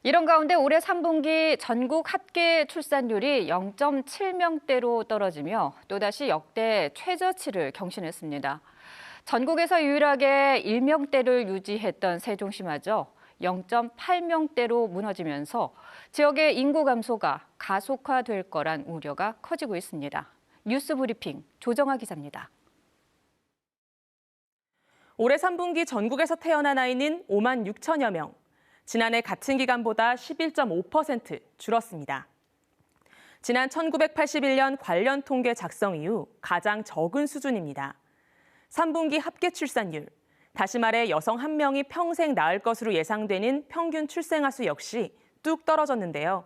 이런 가운데 올해 3분기 전국 합계 출산율이 0.7명대로 떨어지며 또다시 역대 최저치를 경신했습니다. 전국에서 유일하게 1명대를 유지했던 세종시마저 0.8명대로 무너지면서 지역의 인구 감소가 가속화될 거란 우려가 커지고 있습니다. 뉴스 브리핑 조정아 기자입니다. 올해 3분기 전국에서 태어난 아이는 5만 6천여 명. 지난해 같은 기간보다 11.5% 줄었습니다. 지난 1981년 관련 통계 작성 이후 가장 적은 수준입니다. 3분기 합계 출산율, 다시 말해 여성 1명이 평생 낳을 것으로 예상되는 평균 출생아 수 역시 뚝 떨어졌는데요.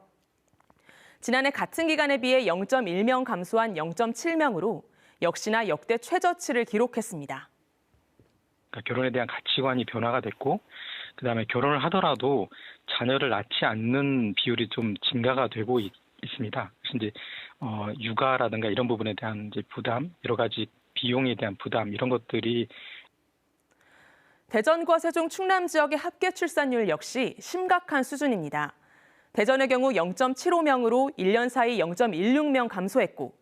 지난해 같은 기간에 비해 0.1명 감소한 0.7명으로 역시나 역대 최저치를 기록했습니다. 결혼에 대한 가치관이 변화가 됐고, 그다음에 결혼을 하더라도 자녀를 낳지 않는 비율이 좀 증가가 되고 있습니다. 그래서 이제 육아라든가 이런 부분에 대한 이제 부담, 여러 가지 비용에 대한 부담 이런 것들이 대전과 세종, 충남 지역의 합계 출산율 역시 심각한 수준입니다. 대전의 경우 0.75명으로 1년 사이 0.16명 감소했고,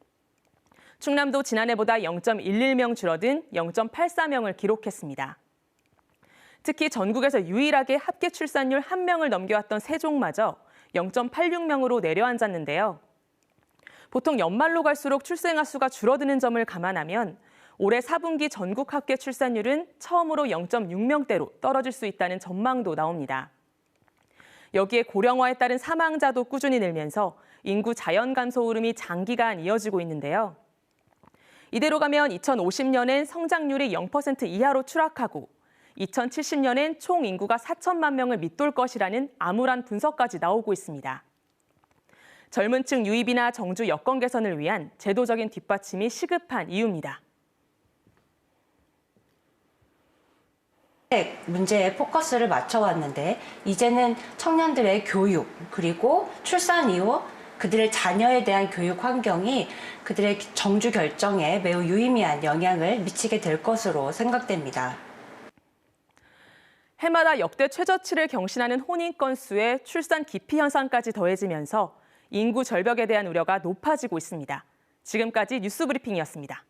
충남도 지난해보다 0.11명 줄어든 0.84명을 기록했습니다. 특히 전국에서 유일하게 합계 출산율 1명을 넘겨왔던 세종마저 0.86명으로 내려앉았는데요. 보통 연말로 갈수록 출생아 수가 줄어드는 점을 감안하면 올해 4분기 전국 합계 출산율은 처음으로 0.6명대로 떨어질 수 있다는 전망도 나옵니다. 여기에 고령화에 따른 사망자도 꾸준히 늘면서 인구 자연 감소 흐름이 장기간 이어지고 있는데요. 이대로 가면 2050년엔 성장률이 0% 이하로 추락하고 2070년엔 총 인구가 4천만 명을 밑돌 것이라는 암울한 분석까지 나오고 있습니다. 젊은 층 유입이나 정주 여건 개선을 위한 제도적인 뒷받침이 시급한 이유입니다. 문제에 포커스를 맞춰왔는데 이제는 청년들의 교육 그리고 출산 이후 그들의 자녀에 대한 교육 환경이 그들의 정주 결정에 매우 유의미한 영향을 미치게 될 것으로 생각됩니다. 해마다 역대 최저치를 경신하는 혼인 건수에 출산 기피 현상까지 더해지면서 인구 절벽에 대한 우려가 높아지고 있습니다. 지금까지 뉴스 브리핑이었습니다.